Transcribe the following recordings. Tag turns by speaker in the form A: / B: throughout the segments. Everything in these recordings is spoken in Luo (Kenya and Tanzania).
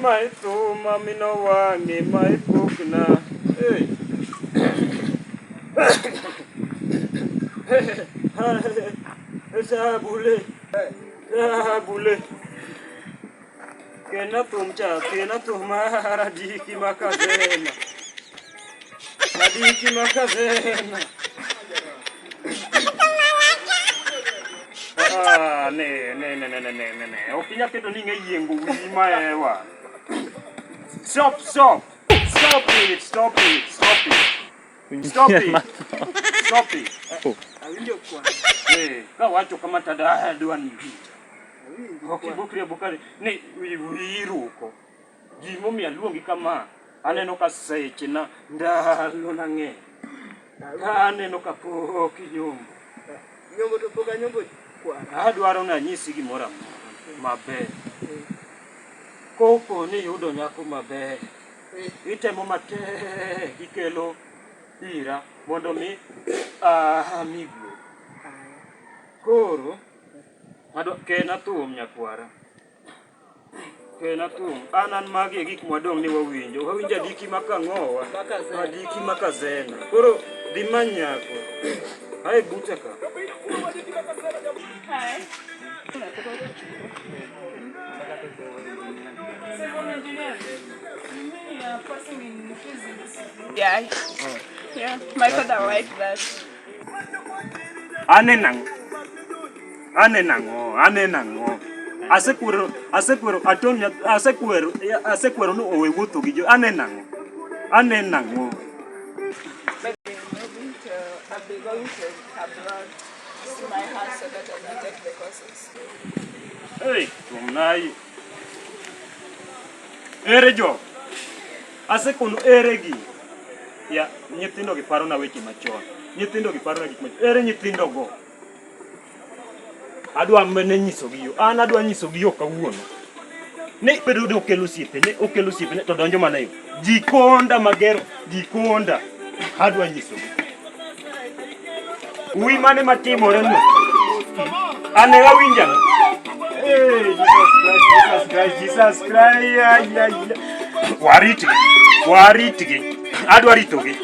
A: mai tu mami no wangi mai pukna. Hey. Sabule. Sabule. Kena tumcha, kena tumara diki makazena. Diki makazena. Ne. Okinya keto ninge yengo wima ewa. Stop it. Stop it. Stop it.
B: Awinjo kwa.
A: Kawacho kama tada dwani. Okibukri bukari ni wiruko. Jimo mi aluongi kama aneno ka seche na ndalo na nge. Aneno ka pok nyombo.
B: Nyombo to poka nyombo kwa.
A: Adwaro na nyisi gimoro maber. Kopo ni yudo nyako maber. Itemo matek ikelo ira mondo mi amigo. Koro kena thum nyakwara. Kena thum anan magi gik mwadong ni wawinjo. Wawinjo diki makang'owa. Diki makazena. Koro di manyako. Hai buta ka.
C: Hi. Yeah. Yeah. My father liked that.
A: Anenango. Asekwero atonya asekwero no owe wuotho gi jo anenango.
C: Maybe I'll be going to abroad to my house so that I can take the courses.
A: Hey, tumnai. Ere jo. Asekono ere gi. Ya, nyithindo gi paro na weche machon. Ere nyithindo go. Adwa mene nyiso gi yo. An adwa nyiso gi yo kawuono. Ne bedo de okelo siepe ne to donjo mana yo. Jikonda magero, jikonda. Adwa nyiso gi. Ui mane matimore no. Ane wawinja. Hey, Jesus Christ. Waritgi. Adwa ritogi.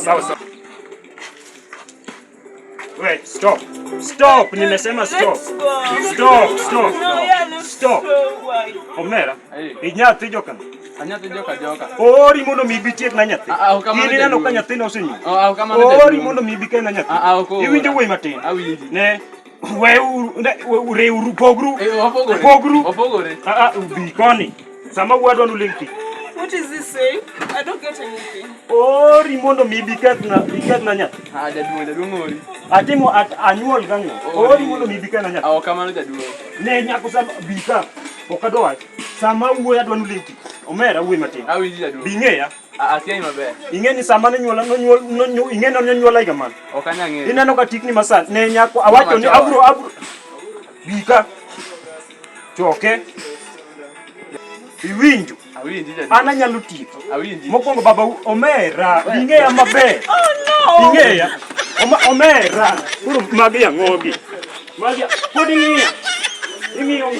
A: Sawa. Wait, stop. Nimesema stop. Stop. Stop. Omera. Inyathi joka.
B: Anyathi joka.
A: Ori mondo mi bitiek na nyathi. Ini neno ka nyathi no osenyi. Ori mondo mi bike na nyathi. Iwinjo wuoyi matin.
B: Awinji.
A: Ne. Reuru pogru.
B: Opogore.
A: Ubi koni. Sama wadwa no lengti.
C: What is this saying? I don't get anything.
A: Ori mondo mi bike na nyathi.
B: Jaduong ori.
A: Atimo anyuol gango. Ori mondo mi bike na nyathi.
B: Kamano jaduong.
A: Ne nyako sama bika. Okadwa. Sama wuoyi adwa no lengti. Omera wuoyi matin.
B: Awinji jaduong.
A: Bingeya.
B: Akia maber.
A: Ingeni sama ne nyuola no ingeno ne nyuola higa man.
B: Ok anyang'eyo.
A: Ineno ka tikni masan ne nyako awacho ni abro bika. Choke. Iwinjo.
B: Awinji jaduong.
A: Ana nyalo tiko.
B: Awinji.
A: Mokwongo baba Omera bingeya maber.
C: Oh no.
A: Bingeya. Omera. Kuro magi ang'ogi. Magi podi ng'iya. Ing'iyo.